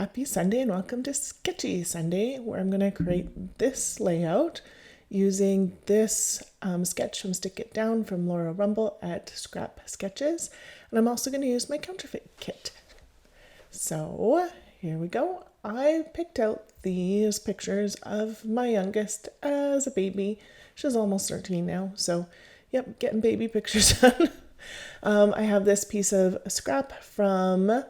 Happy Sunday and welcome to Sketchy Sunday, where I'm going to create this layout using this sketch from Stick It Down from Laura Rumble at Scrap Sketches. And I'm also going to use my counterfeit kit. So here we go. I picked out these pictures of my youngest as a baby. She's almost 13 now, so yep, getting baby pictures done. I have this piece of scrap from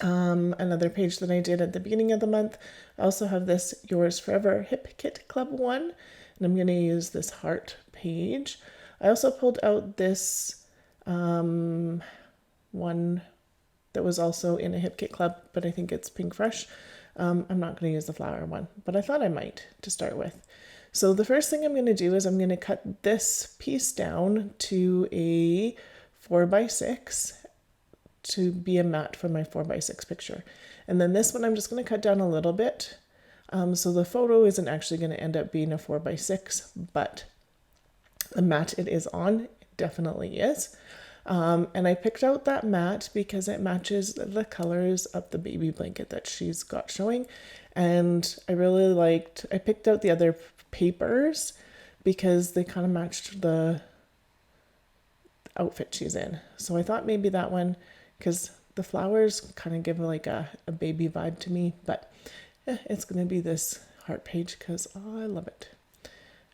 another page that I did at the beginning of the month. I also have this Yours Forever Hip Kit Club one, and I'm going to use this heart page. I also pulled out this one that was also in a Hip Kit Club, but I think it's Pink Fresh. I'm not going to use the flower one, but I thought I might to start with. So the first thing I'm going to do is I'm going to cut this piece down to a 4x6 to be a mat for my 4x6 picture. And then this one I'm just going to cut down a little bit. So the photo isn't actually going to end up being a 4x6, but the mat it is on, it definitely is. And I picked out that mat because it matches the colors of the baby blanket that she's got showing. And I really liked, I picked out the other papers because they kind of matched the outfit she's in. So I thought maybe that one, because the flowers kind of give like a baby vibe to me, but it's going to be this heart page because I love it.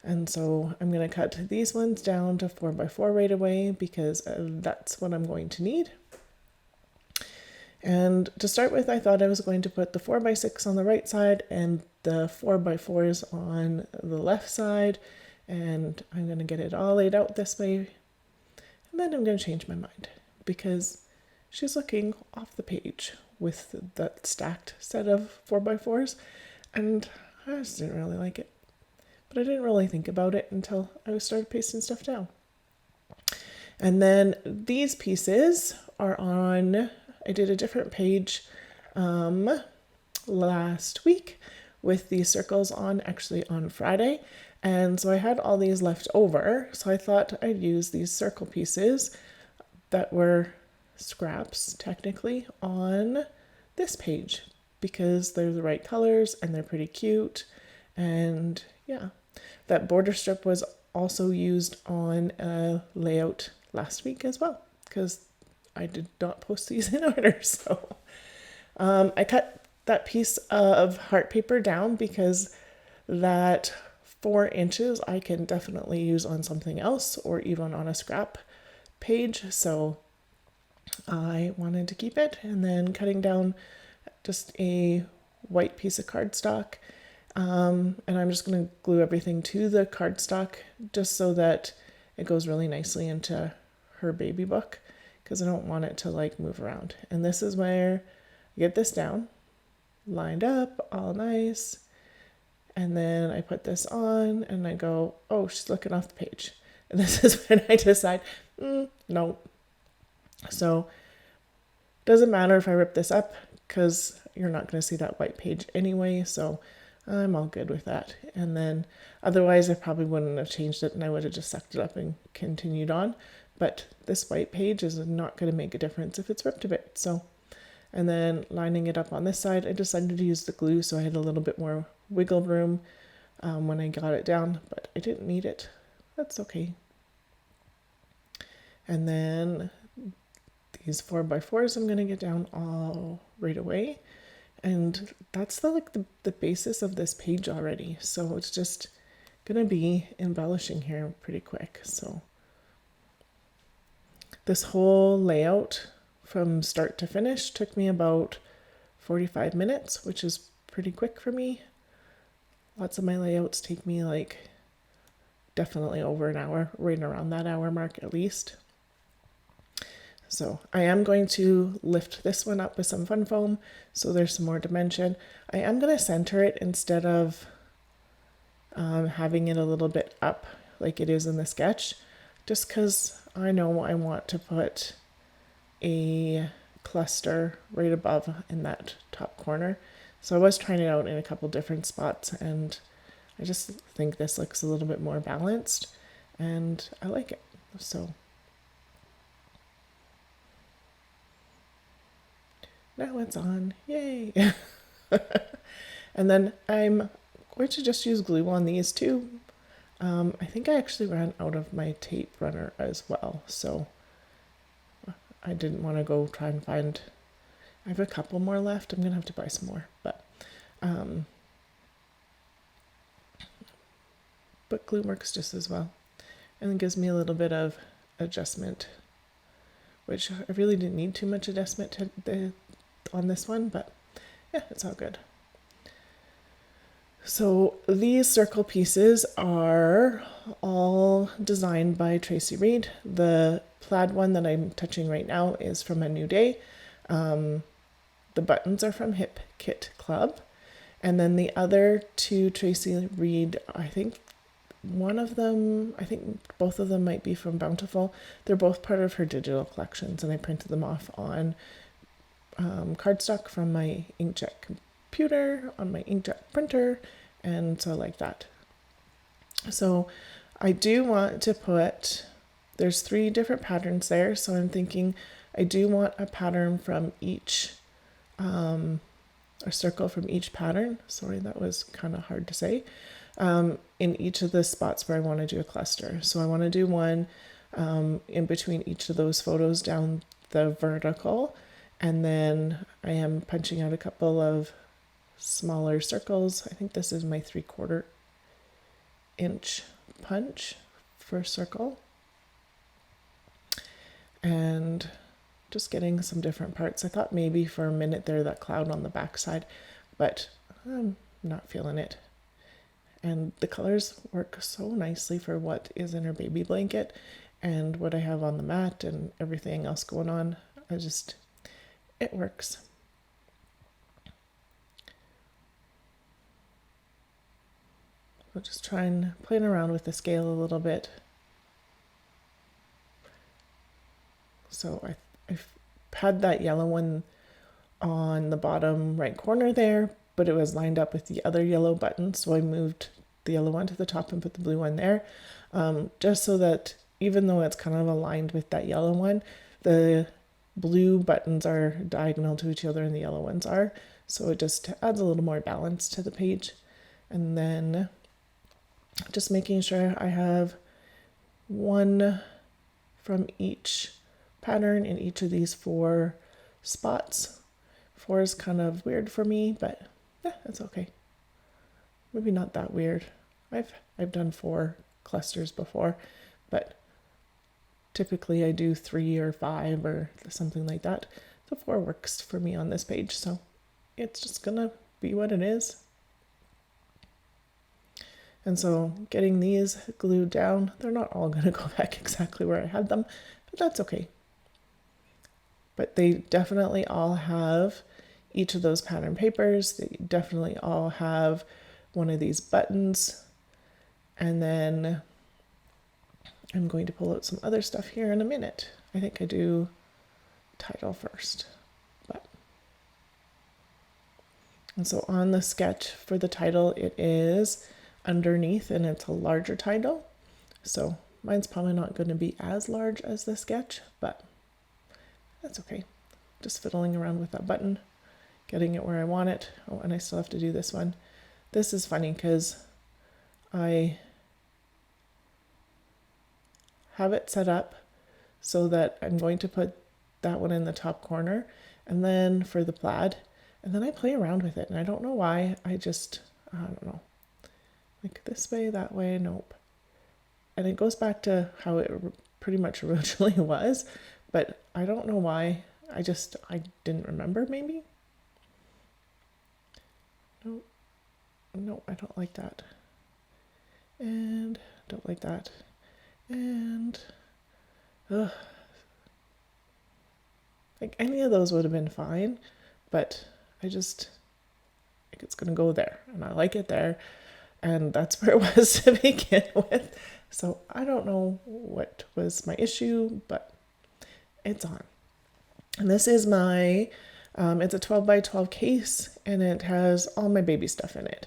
And so I'm going to cut these ones down to 4x4 right away because that's what I'm going to need. And to start with, I thought I was going to put the 4x6 on the right side and the 4x4s on the left side. And I'm going to get it all laid out this way. And then I'm going to change my mind because she's looking off the page with that stacked set of 4x4s. And I just didn't really like it. But I didn't really think about it until I started pasting stuff down. And then these pieces are on, I did a different page last week with these circles on, actually on Friday. And so I had all these left over. So I thought I'd use these circle pieces that were scraps technically on this page because they're the right colors and they're pretty cute. And yeah, that border strip was also used on a layout last week as well because I did not post these in order. So I cut that piece of heart paper down because that 4 inches I can definitely use on something else or even on a scrap page. So I wanted to keep it, and then cutting down just a white piece of cardstock. And I'm just going to glue everything to the cardstock just so that it goes really nicely into her baby book because I don't want it to like move around. And this is where I get this down, lined up, all nice. And then I put this on and I go, oh, she's looking off the page. And this is when I decide, no. So doesn't matter if I rip this up because you're not going to see that white page anyway. So I'm all good with that. And then otherwise I probably wouldn't have changed it and I would have just sucked it up and continued on. But this white page is not going to make a difference if it's ripped a bit. So, and then lining it up on this side, I decided to use the glue so I had a little bit more wiggle room when I got it down, but I didn't need it. That's okay. And then these 4x4s I'm going to get down all right away. And that's the basis of this page already. So it's just going to be embellishing here pretty quick. So this whole layout from start to finish took me about 45 minutes, which is pretty quick for me. Lots of my layouts take me like definitely over an hour, right around that hour mark at least. So I am going to lift this one up with some fun foam so there's some more dimension. I am going to center it instead of having it a little bit up like it is in the sketch, just because I know I want to put a cluster right above in that top corner. So I was trying it out in a couple different spots and I just think this looks a little bit more balanced and I like it. So Now it's on. Yay. And then I'm going to just use glue on these two. I think I actually ran out of my tape runner as well, so I didn't want to go try and find. I have a couple more left. I'm gonna have to buy some more, but glue works just as well, and it gives me a little bit of adjustment, which I really didn't need too much adjustment on this one, but yeah, it's all good. So these circle pieces are all designed by Tracy Reed. The plaid one that I'm touching right now is from A New Day. The buttons are from Hip Kit Club. And then the other two Tracy Reed, I think both of them might be from Bountiful. They're both part of her digital collections, and I printed them off on cardstock from my inkjet computer, on my inkjet printer, and so I like that. So I do want to put, there's 3 different patterns there, so I'm thinking I do want a pattern from each, a circle from each pattern. Sorry, that was kind of hard to say. In each of the spots where I want to do a cluster. So I want to do one in between each of those photos down the vertical, and then I am punching out a couple of smaller circles. I think this is my 3/4 inch punch for a circle, and just getting some different parts. I thought maybe for a minute there that cloud on the back side, but I'm not feeling it. And the colors work so nicely for what is in her baby blanket and what I have on the mat and everything else going on. It works. I'll just try and play around with the scale a little bit. So I've had that yellow one on the bottom right corner there, but it was lined up with the other yellow button, so I moved the yellow one to the top and put the blue one there, just so that even though it's kind of aligned with that yellow one, the blue buttons are diagonal to each other and the yellow ones are, so it just adds a little more balance to the page. And then just making sure I have one from each pattern in each of these 4 spots. 4 is kind of weird for me, but yeah, that's okay. Maybe not that weird. I've done 4 clusters before, but typically I do 3 or 5 or something like that. The 4 works for me on this page, so it's just gonna be what it is. And so getting these glued down, they're not all gonna go back exactly where I had them, but that's okay. But they definitely all have each of those pattern papers. They definitely all have one of these buttons. And then I'm going to pull out some other stuff here in a minute. I think I do title first. And so on the sketch for the title, it is underneath and it's a larger title. So mine's probably not going to be as large as the sketch, but that's okay. Just fiddling around with that button, getting it where I want it. Oh, and I still have to do this one. This is funny because I have it set up so that I'm going to put that one in the top corner and then for the plaid, and then I play around with it and I don't know why. I don't know, like this way, that way, nope. And it goes back to how it pretty much originally was, but I don't know why. I didn't remember maybe. No, I don't like that. And don't like that. And like any of those would have been fine, but I just think it's gonna go there and I like it there, and that's where it was to begin with. So I don't know what was my issue, but it's on. And this is my it's a 12 by 12 case, and it has all my baby stuff in it.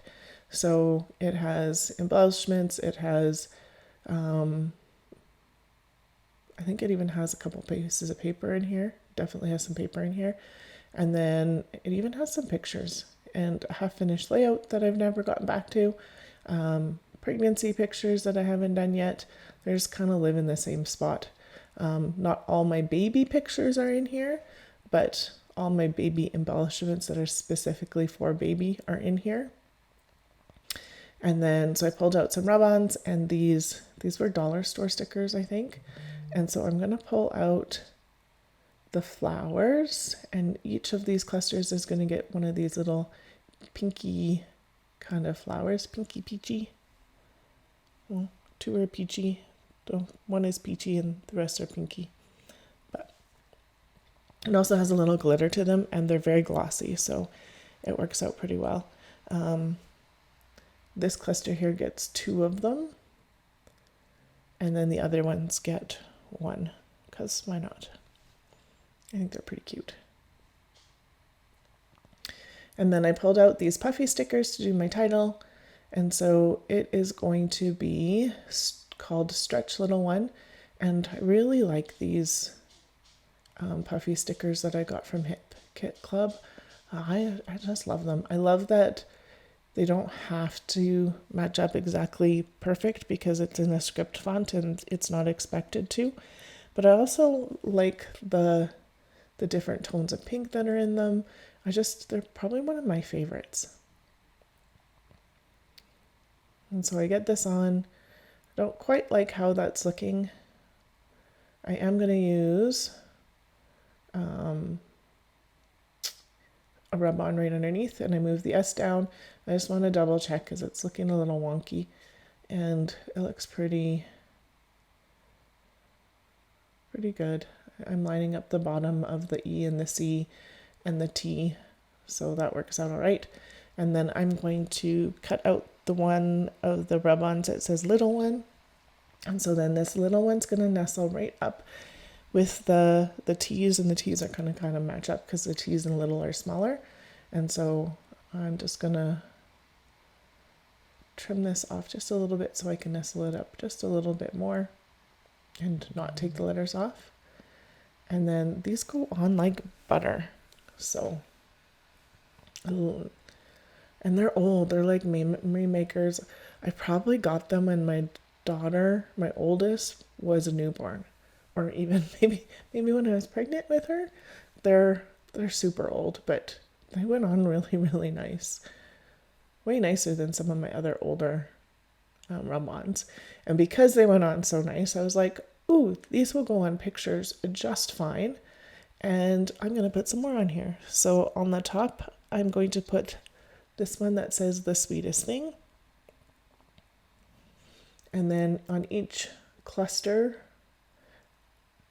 So it has embellishments, it has I think it even has a couple pieces of paper in here. Definitely has some paper in here. And then it even has some pictures and a half-finished layout that I've never gotten back to. Pregnancy pictures that I haven't done yet. They just kind of live in the same spot. Not all my baby pictures are in here, but all my baby embellishments that are specifically for baby are in here. And then, so I pulled out some rub-ons, and these were dollar store stickers, I think. And so I'm going to pull out the flowers, and each of these clusters is going to get one of these little pinky kind of flowers, pinky peachy. Well, two are peachy. One is peachy and the rest are pinky. But it also has a little glitter to them, and they're very glossy, so it works out pretty well. This cluster here gets 2 of them, and then the other ones get 1, because why not? I think they're pretty cute. And then I pulled out these puffy stickers to do my title, and so it is going to be called Stretch Little One, and I really like these puffy stickers that I got from Hip Kit Club. I just love them. I love that they don't have to match up exactly perfect because it's in a script font and it's not expected to. But I also like the different tones of pink that are in them. They're probably one of my favorites. And so I get this on. I don't quite like how that's looking. I am going to use a rub-on right underneath, and I move the S down. I just want to double check because it's looking a little wonky, and it looks pretty good. I'm lining up the bottom of the E and the C and the T, so that works out all right. And then I'm going to cut out the one of the rub-ons that says little one, and so then this little one's going to nestle right up with the T's, and the T's are going to kind of match up because the T's and little are smaller. And so I'm just going to trim this off just a little bit so I can nestle it up just a little bit more and not take the letters off. And then these go on like butter. So, and they're old. They're like memory makers. I probably got them when my daughter, my oldest, was a newborn, or even maybe when I was pregnant with her. They're super old, but they went on really, really nice. Way nicer than some of my other older rub-ons. And because they went on so nice, I was like, ooh, these will go on pictures just fine. And I'm going to put some more on here. So on the top, I'm going to put this one that says the sweetest thing. And then on each cluster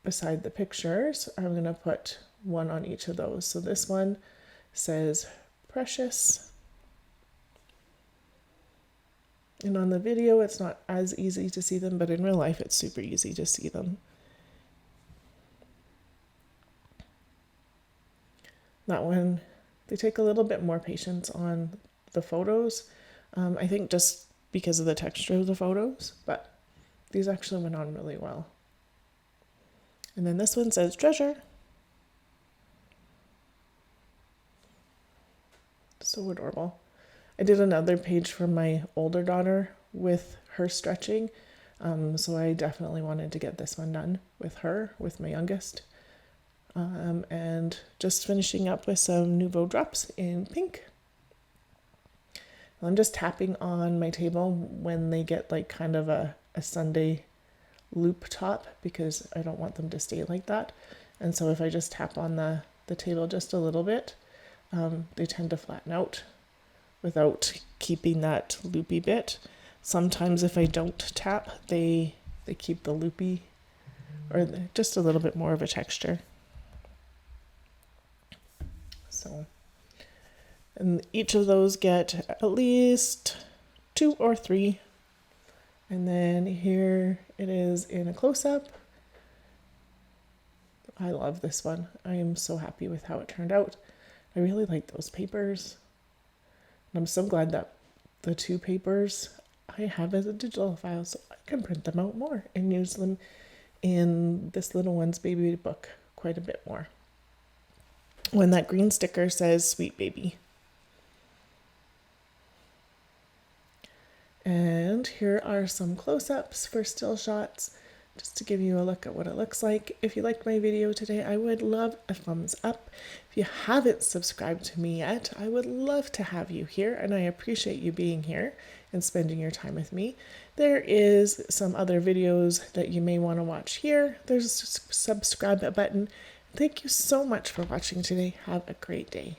beside the pictures, I'm going to put one on each of those. So this one says precious. And on the video, it's not as easy to see them, but in real life, it's super easy to see them. That one, they take a little bit more patience on the photos. I think just because of the texture of the photos, but these actually went on really well. And then this one says treasure. So adorable. I did another page for my older daughter with her stretching. So I definitely wanted to get this one done with her, with my youngest. And just finishing up with some Nouveau drops in pink. I'm just tapping on my table when they get like kind of a Sunday loop top because I don't want them to stay like that. And so if I just tap on the table just a little bit, they tend to flatten out without keeping that loopy bit. Sometimes if I don't tap, they keep the loopy or just a little bit more of a texture. So, and each of those get at least 2 or 3. And then here it is in a close-up. I love this one. I am so happy with how it turned out. I really like those papers. And I'm so glad that the 2 papers I have as a digital file so I can print them out more and use them in this little one's baby book quite a bit more. when that green sticker says Sweet Baby. And here are some close-ups for still shots, just to give you a look at what it looks like. If you liked my video today, I would love a thumbs up. If you haven't subscribed to me yet, I would love to have you here, and I appreciate you being here and spending your time with me. There is some other videos that you may want to watch here. There's a subscribe button. Thank you so much for watching today. Have a great day.